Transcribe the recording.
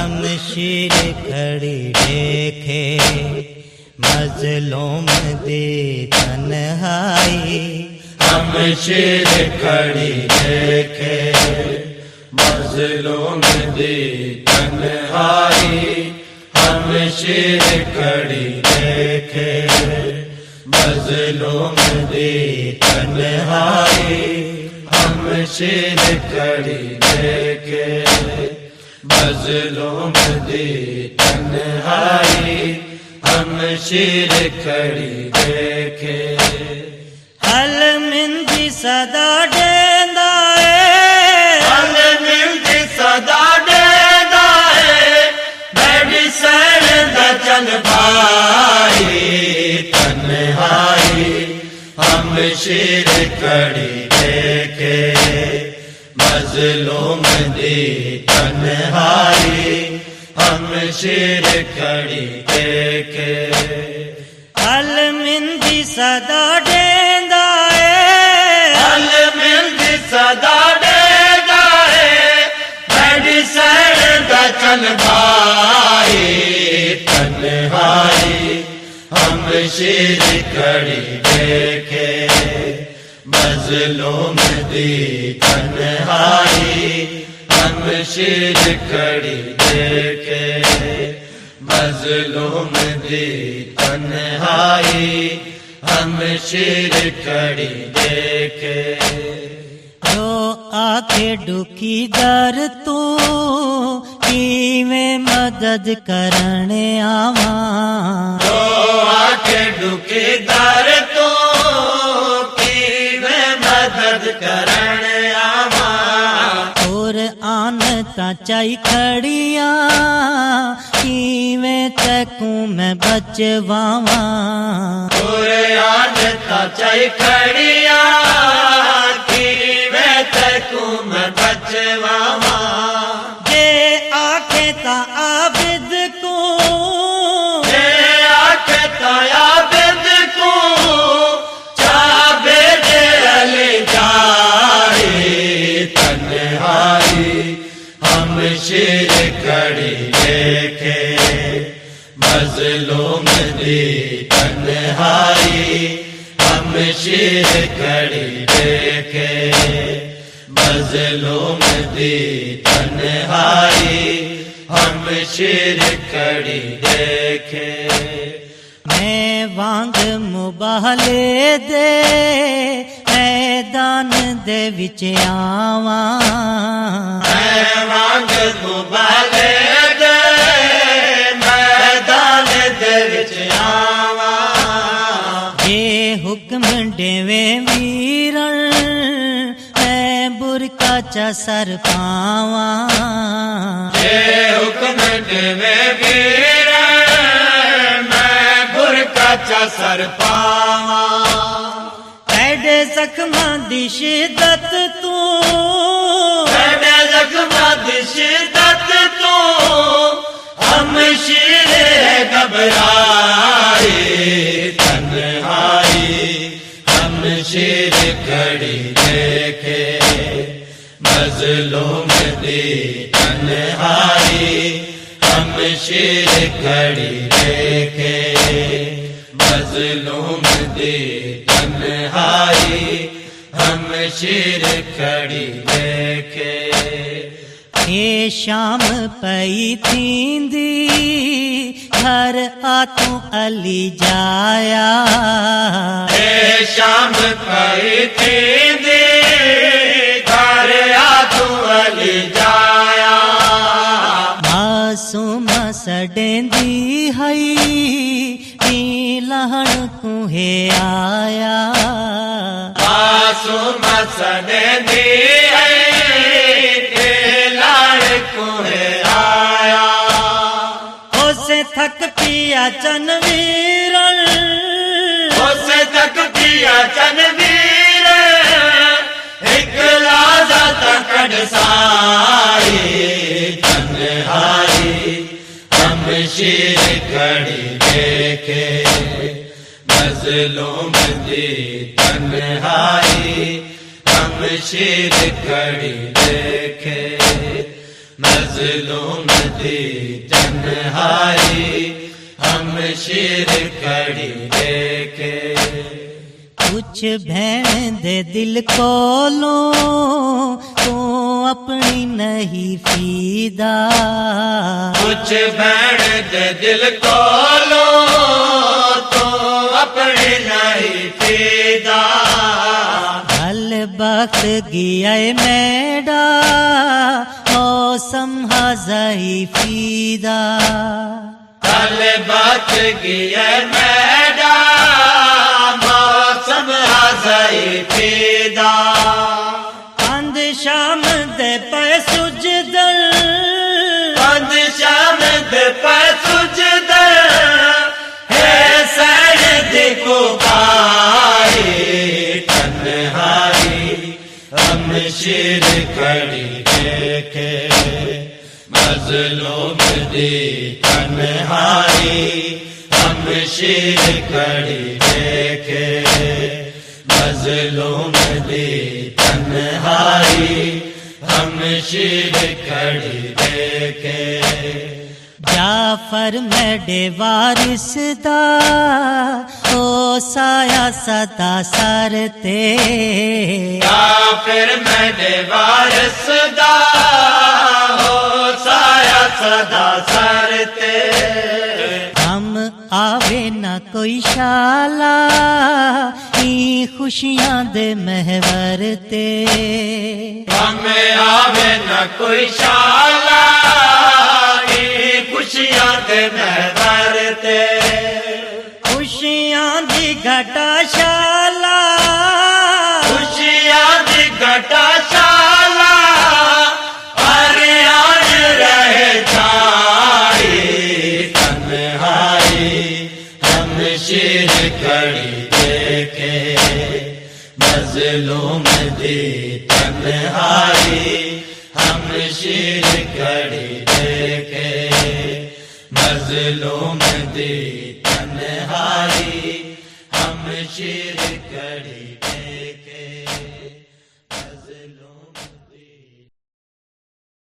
शमशीर खड़ी देखे मजलूम दी तन्हाई। शमशीर खड़ी देखे मजलूम दी तन्हाई। शमशीर खड़ी देखे मजलूम दी तन्हाई। शमशीर खड़ी देखे मजलूम दी तन्हाई। शमशीर खड़ी देखे हल मिंदी सदा देंदा है। हल मिंदी सदा देंदा है। बैठी सैन दा चल भाई तन्हाई। शमशीर खड़ी देखे मजलूम दी तन्हाई। शमशीर खड़ी देखे हल मिंदी सदा देंदा है। हल मिंदी सदा देंदा है। बैठी सैन दा चल भाई तन्हाई। शमशीर खड़ी देखे मजलूम दी तन्हाई। शमशीर खड़ी देखे मजलूम दी तन्हाई। शमशीर खड़ी देखे जो आखे दुखी दर तू किवें मदद करने आवा। जो आखे दुखी दर तू किवें मदद करने आवा। और आन ता चाई खड़िया किवें तैकू मैं बचवावा। और आन ता चाई खड़िया किवें तैकू मैं बचवावा। जे आखे ता आबिद को जे आखे ता आबिद को चाबे दे अली जाए तन्हाई। शमशीर खड़ी देखे मजलूम दी तन्हाई। शमशीर खड़ी देखे मजलूम दी तन्हाई। शमशीर खड़ी देखे मैं वांग मुबाले दे मैदान दे विच आवा। मैं वांग मुबाले दे मैदान दे विच आवा। जे हुक्म देवे वीरन मैं बुरका चा सर पावा। जे हुक्म देवे वीरन मैं बुरका चा सर पावा। ऐडे जख्मा दी शिद्दत तू ऐडे जख्मा दी शिद्दत तू शमशीर घबराए तन्हाई। शमशीर खड़ी देखे मजलूम दी तन्हाई। शमशीर खड़ी देखे मजलूम दी तन्हाई। शमशीर खड़ी देखे ये शाम पई थींदी घर आतू अली जाया। ये शाम पई थींदी घर आतू अली जाया। मासूम सडेंदी हई नी लहण कुहे आया। मासूम सडेंदी हई थक पिया चनवीरन उसे थक पिया चनवीर। एक लाजा तकड़ साई तन्हाई। शमशीर खड़ी देखे मजलूम दी तन्हाई। शमशीर खड़ी देखे मजलूम दी तन्हाई हम शेर खड़ी देखे। कुछ भैन दे दिल कोलो तू अपनी नहीं फीदा, कुछ भैन दे दिल कोलो तो अपने नहीं फीदा। भल वक्त गया मेरा मौसम हज़ाई फीदा, भल वक्त गया मेरा मौसम हज़ाई फीदा। अंध शाम दे पे सुजदर, अंध शाम दे पे सुजदर है सैयद को पाए तन्हाई हम शेर खड़ी देखे। मजलूम दी तन्हाई हम शेर खड़ी देखे। मजलूम दी तन्हाई हम शेर खड़ी देखे। जाफर मेरे वारिस दा ओ साया सदा सर ते, जाफर मेरे वारिस दा हो साया सदा सर ते। हम आवे ना कोई शाला ई खुशियां दे महवर ते, हमें आवे न कोई शाला खुशियां दे महवर ते। खुशियां दी घटा शाला, खुशियां दी घटा शाला हरियाण रहे छाई तन्हाई हम शेर खड़ी देखे। मजलूम दी तन्हाई हम शेर खड़ी देखे। मजलूम दी तन्हाई हम शेर खड़ी देखे। मजलूम